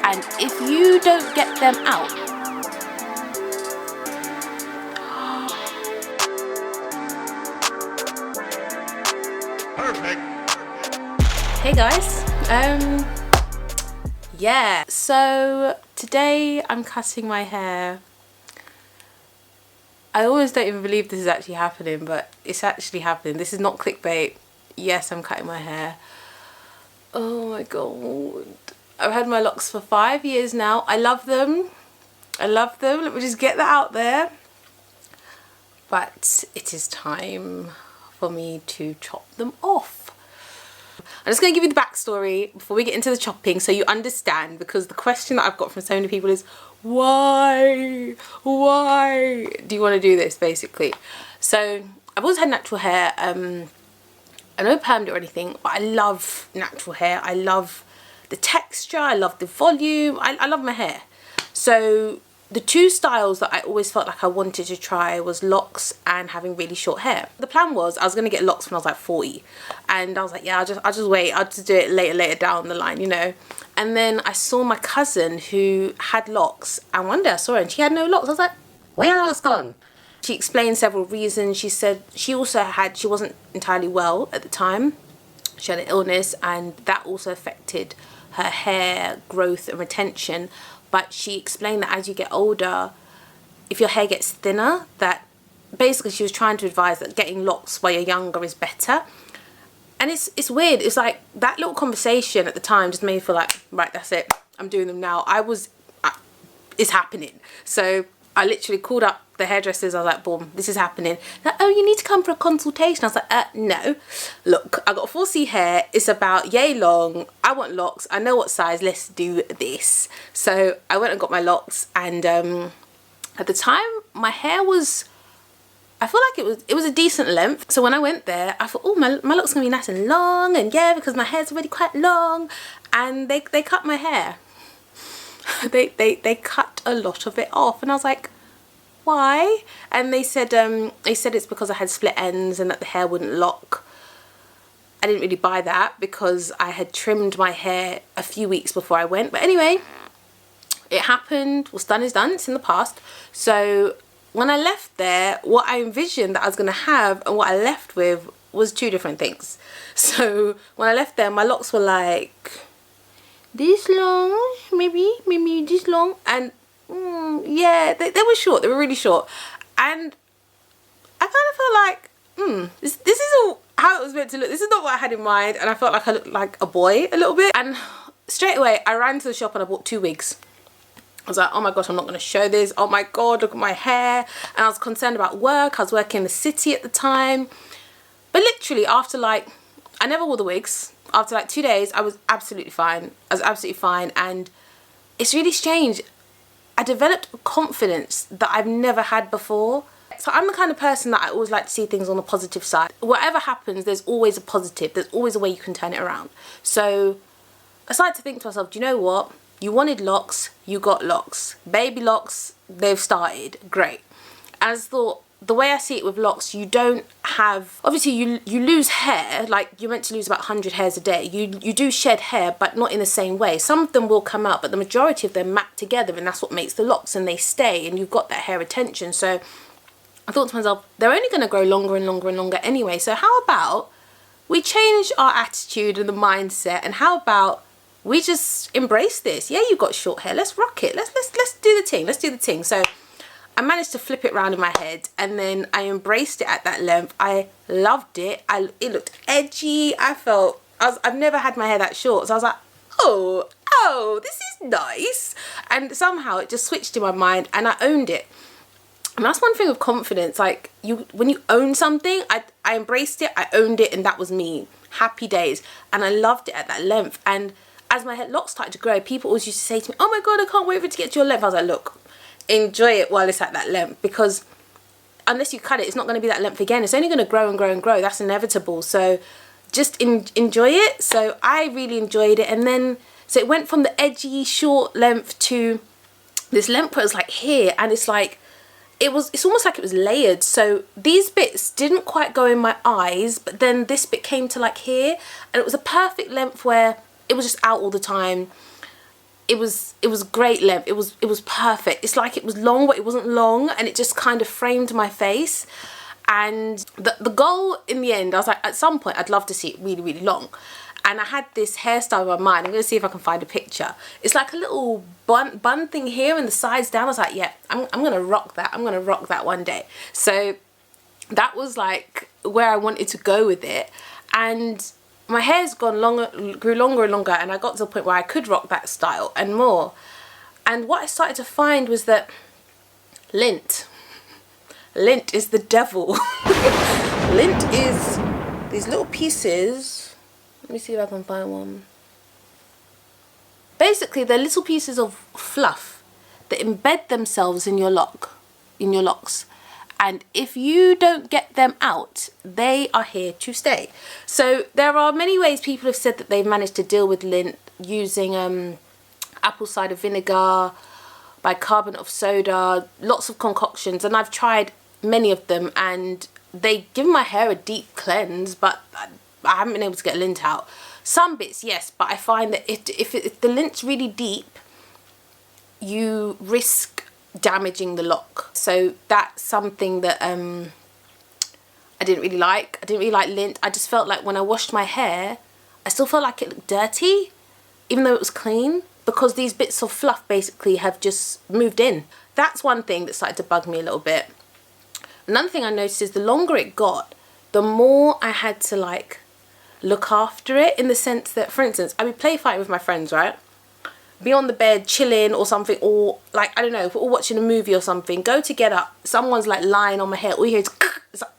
And if you don't get them out, perfect. hey guys, yeah, so today I'm cutting my hair. I always don't even believe this is actually happening, but it's actually happening. This is not clickbait. Yes, I'm cutting my hair. Oh my god. I've had my locks for 5 years now. I love them. I love them. Let me just get that out there. But it is time for me to chop them off. I'm just going to give you the backstory before we get into the chopping so you understand, because the question that I've got from so many people is, why do you want to do this, basically? So I've always had natural hair. I no permed or anything, but I love natural hair. I love the texture, I love the volume, I love my hair. So the two styles that I always felt like I wanted to try was locks and having really short hair. The plan was I was going to get locks when I was like 40, and I was like, yeah, I'll just wait, I'll just do it later down the line, you know. And then I saw my cousin who had locks, and one day I saw her and she had no locks. I was like, where are locks gone? She explained several reasons. She said she wasn't entirely well at the time. She had an illness, and that also affected her hair growth and retention. But she explained that as you get older, if your hair gets thinner, that basically she was trying to advise that getting locks while you're younger is better. And it's weird. It's like that little conversation at the time just made me feel like, right, that's it. I'm doing them now. It's happening. So I literally called up the hairdressers. I was like, boom, this is happening. Like, oh, you need to come for a consultation. I was like, no. Look, I got 4C hair. It's about yay long. I want locks. I know what size. Let's do this. So I went and got my locks. And at the time, my hair was, I feel like it was a decent length. So when I went there, I thought, oh, my locks gonna be nice and long. And yeah, because my hair's already quite long. And they cut my hair. They cut a lot of it off. And I was like, why? And they said it's because I had split ends and that the hair wouldn't lock. I didn't really buy that because I had trimmed my hair a few weeks before I went. But anyway, it happened. What's done is done. It's in the past. So when I left there, what I envisioned that I was going to have and what I left with was two different things. So when I left there, my locks were like this long, maybe this long, and yeah, they were short. They were really short, and I kind of felt like this isn't how it was meant to look. This is not what I had in mind, and I felt like I looked like a boy a little bit. And straight away I ran to the shop and I bought 2 wigs. I was like, oh my gosh, I'm not going to show this. Oh my god, look at my hair. And I was concerned about work. I was working in the city at the time, but literally after I never wore the wigs. After like 2 days, I was absolutely fine. And it's really strange. I developed a confidence that I've never had before. So I'm the kind of person that I always like to see things on the positive side. Whatever happens, there's always a positive. There's always a way you can turn it around. So I started to think to myself, do you know what? You wanted locks, you got locks. Baby locks, they've started. Great. And I just thought, the way I see it with locks, you don't have, obviously you lose hair, like you're meant to lose about 100 hairs a day. You do shed hair, but not in the same way. Some of them will come out, but the majority of them map together, and that's what makes the locks, and they stay, and you've got that hair retention. So I thought to myself, they're only going to grow longer and longer and longer anyway. So how about we change our attitude and the mindset, and how about we just embrace this? Yeah, you've got short hair. Let's rock it. Let's do the thing. Let's do the thing. So I managed to flip it around in my head, and then I embraced it at that length. I loved it. It looked edgy. I've never had my hair that short, so I was like, oh, this is nice. And somehow it just switched in my mind, and I owned it. And that's one thing of confidence. Like when you own something, I embraced it, I owned it, and that was me. Happy days. And I loved it at that length. And as my locks started to grow, people always used to say to me, oh my god, I can't wait for it to get to your length. I was like, look, enjoy it while it's at that length, because unless you cut it, it's not going to be that length again. It's only going to grow and grow and grow. That's inevitable. So just enjoy it. So I really enjoyed it. And then so it went from the edgy short length to this length where it was like here, and it's like it's almost like it was layered. So these bits didn't quite go in my eyes, but then this bit came to like here, and it was a perfect length where it was just out all the time. it was great length. It was perfect. It's like it was long but it wasn't long, and it just kind of framed my face. And the goal in the end, I was like, at some point I'd love to see it really, really long. And I had this hairstyle in my mind. I'm going to see if I can find a picture. It's like a little bun thing here and the sides down. I was like, yeah, I'm going to rock that. I'm going to rock that one day. So that was like where I wanted to go with it. And my hair's gone longer, grew longer and longer, and I got to the point where I could rock that style and more. And what I started to find was that lint is the devil. Lint is these little pieces. Let me see if I can find one. Basically, they're little pieces of fluff that embed themselves in your locks. And if you don't get them out, they are here to stay. So there are many ways people have said that they've managed to deal with lint using apple cider vinegar, bicarbonate of soda, lots of concoctions. And I've tried many of them, and they give my hair a deep cleanse, but I haven't been able to get lint out. Some bits, yes, but I find that if the lint's really deep, you risk damaging the lock. So that's something that I didn't really like. I didn't really like lint. I just felt like when I washed my hair, I still felt like it looked dirty, even though it was clean, because these bits of fluff basically have just moved in. That's one thing that started to bug me a little bit. Another thing I noticed is the longer it got, the more I had to like look after it, in the sense that, for instance, I would play fight with my friends, right? Be on the bed chilling or something, or like, I don't know, if we're all watching a movie or something, go to get up, someone's like lying on my hair, all you hear is it's like,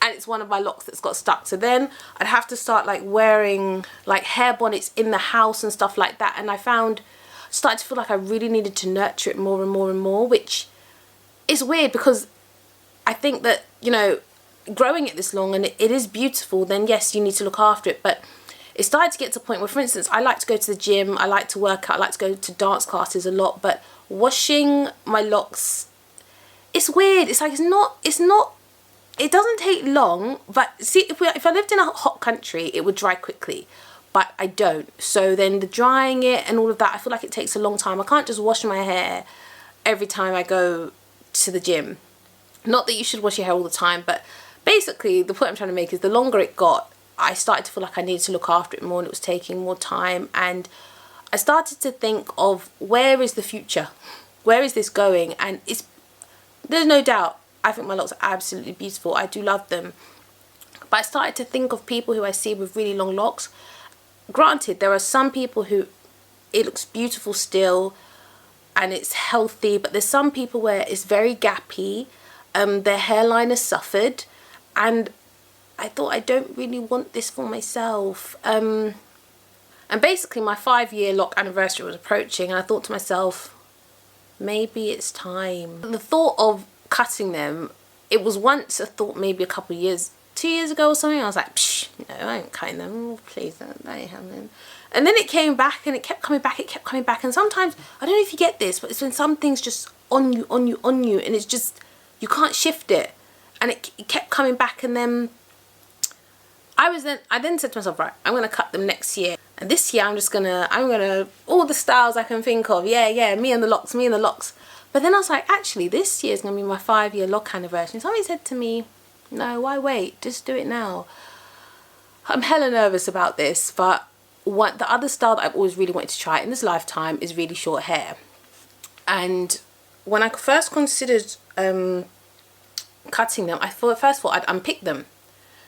and it's one of my locks that's got stuck. So then I'd have to start like wearing like hair bonnets in the house and stuff like that, and I started to feel like I really needed to nurture it more and more and more, which is weird because I think that, you know, growing it this long and it is beautiful, then yes, you need to look after it. But it started to get to a point where, for instance, I like to go to the gym, I like to work out, I like to go to dance classes a lot, but washing my locks, it's weird. It's like, it doesn't take long, but see, if I lived in a hot country, it would dry quickly, but I don't. So then the drying it and all of that, I feel like it takes a long time. I can't just wash my hair every time I go to the gym. Not that you should wash your hair all the time, but basically the point I'm trying to make is the longer it got, I started to feel like I needed to look after it more, and it was taking more time. And I started to think of, where is the future? Where is this going? And there's no doubt, I think my locks are absolutely beautiful. I do love them. But I started to think of people who I see with really long locks. Granted, there are some people who it looks beautiful still and it's healthy, but there's some people where it's very gappy. Their hairline has suffered, and I thought, I don't really want this for myself. And basically my 5-year lock anniversary was approaching, and I thought to myself, maybe it's time. The thought of cutting them, it was once a thought, maybe a couple of years, 2 years ago or something. I was like, psh, no, I ain't cutting them. Oh, please, that ain't happening. And then it came back, and it kept coming back, and sometimes, I don't know if you get this, but it's when some things just on you, and it's just, you can't shift it. And it kept coming back, and then I then said to myself, right, I'm gonna cut them next year. And this year I'm gonna all the styles I can think of, yeah, me and the locks. But then I was like, actually, this year's gonna be my 5-year lock anniversary. Somebody said to me, no, why wait? Just do it now. I'm hella nervous about this, but the other style that I've always really wanted to try in this lifetime is really short hair. And when I first considered cutting them, I thought, first of all, I'd unpick them.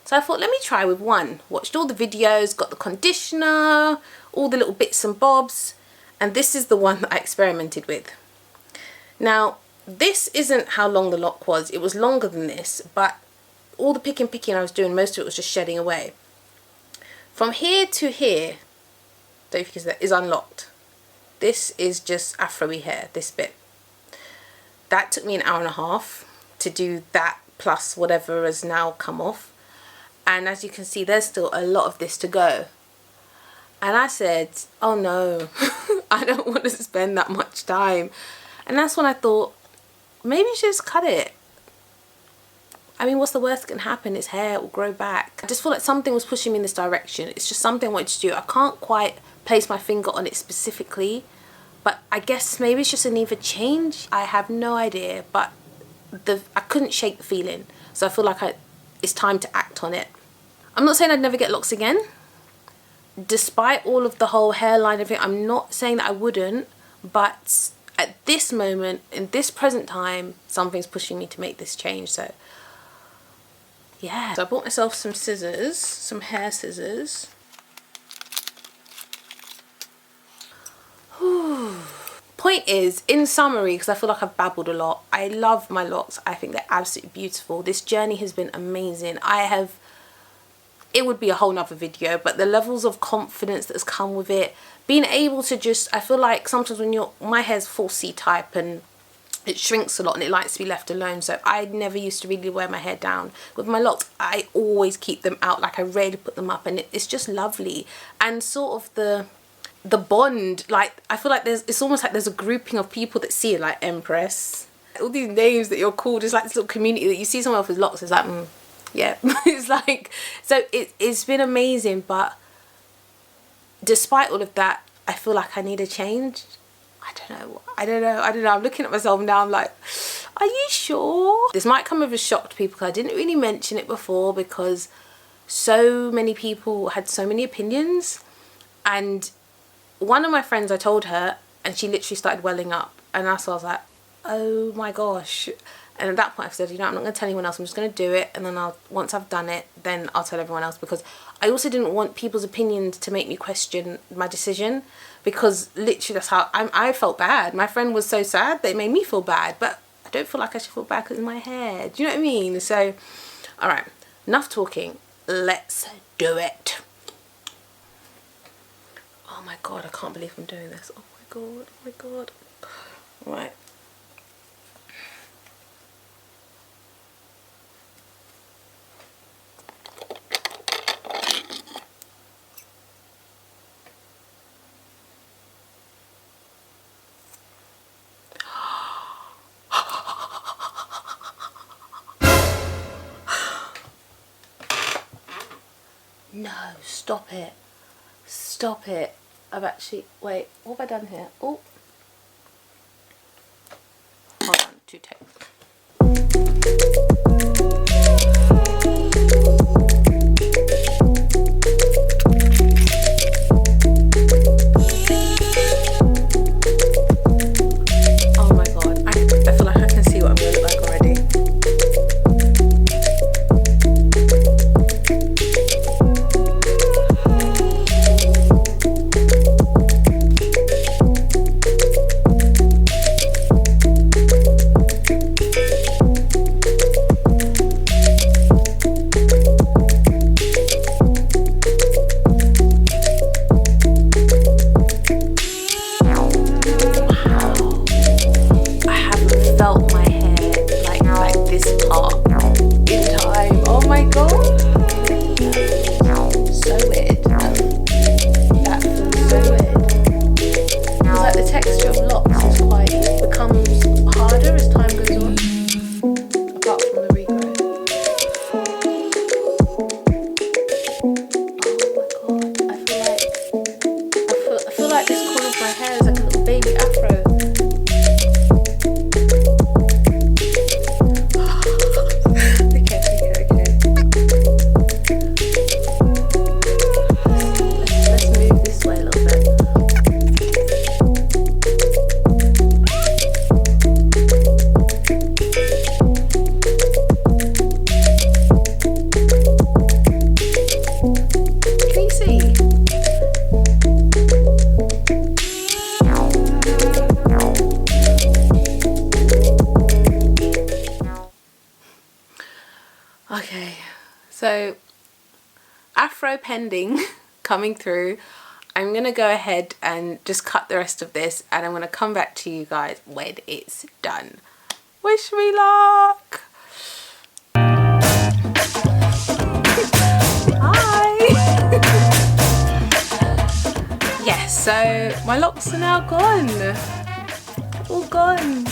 So I thought, let me try with one. Watched all the videos, got the conditioner, all the little bits and bobs, and this is the one that I experimented with. Now, this isn't how long the lock was. It was longer than this, but all the picking I was doing, most of it was just shedding away. From here to here, don't know if you can see that, is unlocked. This is just afro-y hair, this bit. That took me an hour and a half to do that, plus whatever has now come off. And as you can see, there's still a lot of this to go. And I said, oh no, I don't want to spend that much time. And that's when I thought, maybe you should just cut it. I mean, what's the worst that can happen? It's hair, it will grow back. I just feel like something was pushing me in this direction. It's just something I wanted to do. I can't quite place my finger on it specifically, but I guess maybe it's just a need for change. I have no idea, but I couldn't shake the feeling, so I feel like it's time to act on it. I'm not saying I'd never get locks again. Despite all of the whole hairline and everything, I'm not saying that I wouldn't, but at this moment, in this present time, something's pushing me to make this change. So yeah, so I bought myself some scissors, some hair scissors. Point is, in summary, because I feel like I've babbled a lot, I love my locks. I think they're absolutely beautiful. This journey has been amazing. It would be a whole nother video, but the levels of confidence that has come with it, being able to just, I feel like sometimes when my hair's full C type and it shrinks a lot and it likes to be left alone, so I never used to really wear my hair down. With my locks, I always keep them out, like I rarely put them up, and it's just lovely. And sort of the bond, like I feel like it's almost like there's a grouping of people that see it, like Empress, all these names that you're called. It's like this little community that you see someone else with locks, it's like yeah. It's like, so it's been amazing, but despite all of that, I feel like I need a change. I don't know. I'm looking at myself now, I'm like, are you sure? This might come as a shock to people because I didn't really mention it before, because so many people had so many opinions. And one of my friends, I told her, and she literally started welling up, and I was like, oh my gosh. And at that point I said, you know, I'm not going to tell anyone else, I'm just going to do it, and then once I've done it, then I'll tell everyone else, because I also didn't want people's opinions to make me question my decision, because literally that's how I felt bad. My friend was so sad that it made me feel bad, but I don't feel like I should feel bad because of my hair. Do you know what I mean? So, alright, enough talking, let's do it. Oh my god, I can't believe I'm doing this. Oh my god. Right. No, stop it. Stop it. I've actually, wait, what have I done here? Oh. Hold on, 2 takes. Oh my god, I feel like I can see what I'm going to look like already. Okay, so afro pending coming through. I'm going to go ahead and just cut the rest of this, and I'm going to come back to you guys when it's done. Wish me luck! Hi! Yes, so my locks are now gone. All gone.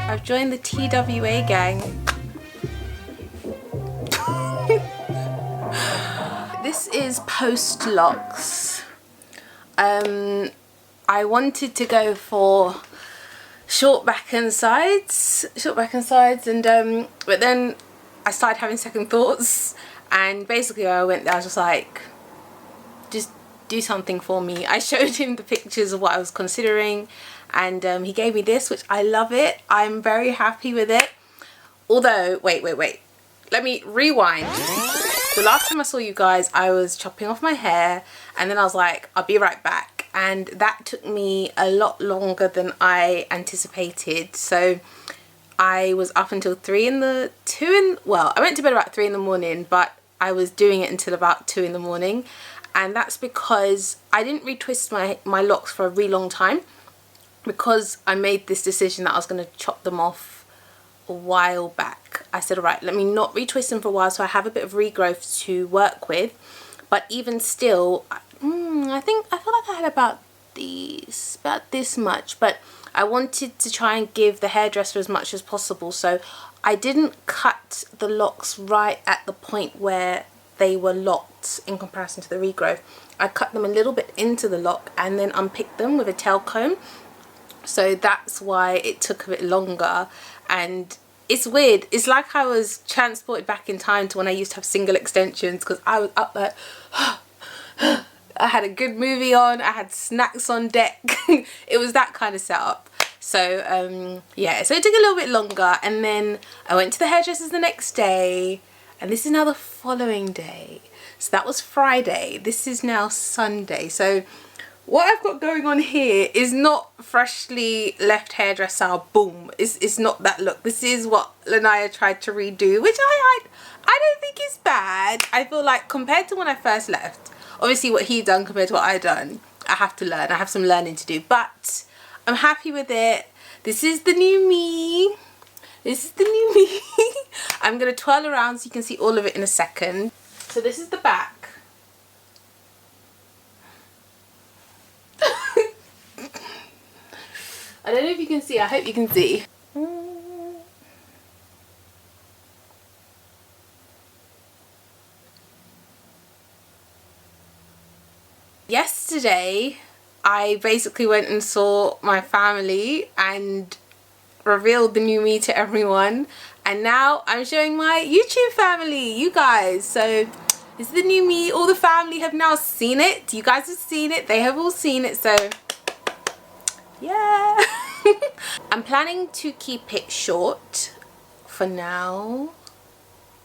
I've joined the TWA gang. This is post Locs. I wanted to go for short back and sides, and but then I started having second thoughts, and basically I went there, I was just like, just do something for me. I showed him the pictures of what I was considering, and he gave me this, which I love it. I'm very happy with it. Although, wait, let me rewind. The last time I saw you guys, I was chopping off my hair, and then I was like, I'll be right back, and that took me a lot longer than I anticipated. So I was up until I went to bed about 3 in the morning, but I was doing it until about 2 in the morning, and that's because I didn't retwist my locks for a really long time, because I made this decision that I was going to chop them off a while back. I said, all right, let me not retwist them for a while so I have a bit of regrowth to work with. But even still, I feel like I had about this much, but I wanted to try and give the hairdresser as much as possible, so I didn't cut the locks right at the point where they were locked in comparison to the regrowth. I cut them a little bit into the lock and then unpicked them with a tail comb. So that's why it took a bit longer, and it's weird. It's like I was transported back in time to when I used to have single extensions, because I was up there, I had a good movie on, I had snacks on deck. It was that kind of setup. So yeah, so it took a little bit longer, and then I went to the hairdressers the next day, and this is now the following day. So that was Friday, this is now Sunday. So what I've got going on here is not freshly left hairdresser, boom. It's not that look. This is what Lanaiya tried to redo, which I don't think is bad. I feel like compared to when I first left, obviously what he done compared to what I done, I have to learn. I have some learning to do, but I'm happy with it. This is the new me. This is the new me. I'm going to twirl around so you can see all of it in a second. So this is the back. I don't know if you can see, I hope you can see. Yesterday, I basically went and saw my family and revealed the new me to everyone. And now I'm showing my YouTube family, you guys. So this is the new me. All the family have now seen it. You guys have seen it. They have all seen it. So yeah. I'm planning to keep it short for now.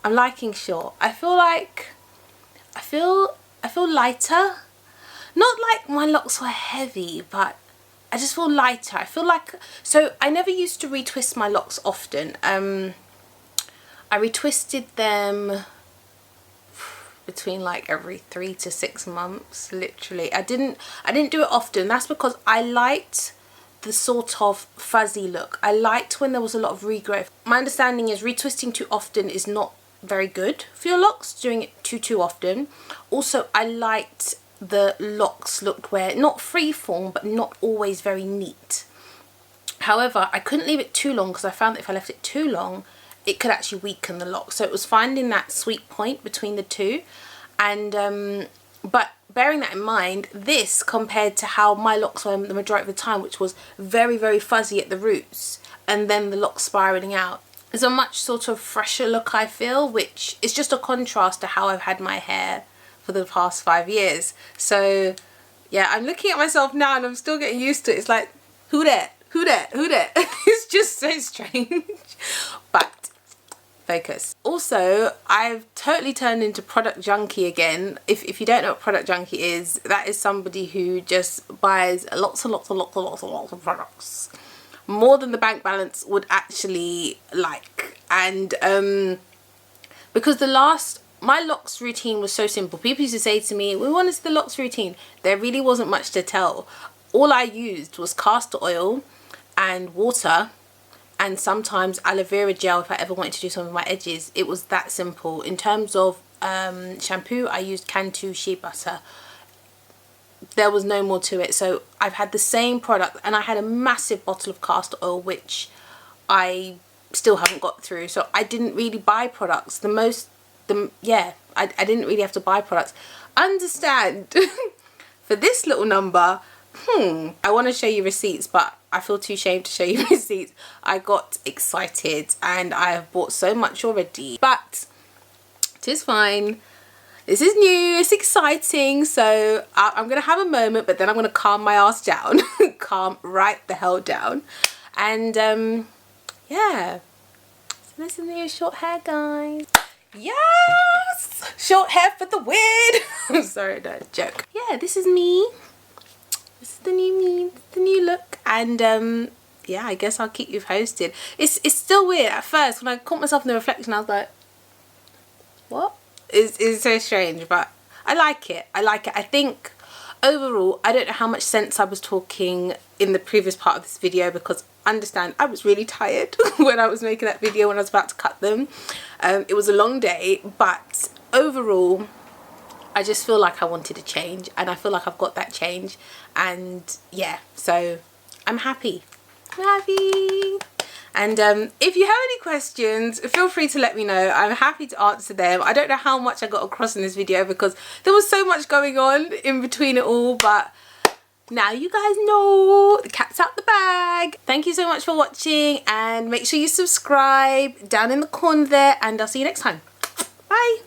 I'm liking short. I feel lighter. Not like my locks were heavy, but I just feel lighter. I feel like, so I never used to retwist my locks often. I retwisted them between like every 3 to 6 months, literally. I didn't do it often. That's because I liked the sort of fuzzy look. I liked when there was a lot of regrowth. My understanding is retwisting too often is not very good for your locks, doing it too often. Also, I liked the locks looked where not free form but not always very neat. However, I couldn't leave it too long because I found that if I left it too long it could actually weaken the lock. So it was finding that sweet point between the two. And but bearing that in mind, this compared to how my locks were the majority of the time, which was very fuzzy at the roots and then the locks spiraling out, is a much sort of fresher look, I feel, which is just a contrast to how I've had my hair for the past 5 years. So yeah, I'm looking at myself now and I'm still getting used to it. It's like, who that? It's just so strange. But focus. Also, I've totally turned into product junkie again. If you don't know what product junkie is, that is somebody who just buys lots of products, more than the bank balance would actually like. And because my locks routine was so simple. People used to say to me, we want to see the locks routine. There really wasn't much to tell. All I used was castor oil and water, and sometimes aloe vera gel if I ever wanted to do something with my edges. It was that simple. In terms of shampoo, I used Cantu shea butter. There was no more to it. So I've had the same product, and I had a massive bottle of castor oil which I still haven't got through. So I didn't really buy products. I didn't really have to buy products. Understand for this little number, I want to show you receipts, but I feel too ashamed to show you receipts. I got excited and I have bought so much already, but it is fine. This is new, it's exciting, so I'm going to have a moment, but then I'm going to calm my ass down. Calm right the hell down. And yeah, so this is new short hair, guys. Yes! Short hair for the win! I'm sorry, no, joke. Yeah, this is me. This is the new me, the new look. And yeah, I guess I'll keep you posted. It's still weird at first. When I caught myself in the reflection, I was like, what? It's so strange, but I like it. I like it. I think overall, I don't know how much sense I was talking in the previous part of this video, because understand, I was really tired when I was making that video, when I was about to cut them. It was a long day, but overall, I just feel like I wanted a change, and I feel like I've got that change. And yeah, so I'm happy. I'm happy. And if you have any questions, feel free to let me know. I'm happy to answer them. I don't know how much I got across in this video because there was so much going on in between it all, but now you guys know the cat's out the bag. Thank you so much for watching, and make sure you subscribe down in the corner there, and I'll see you next time. Bye.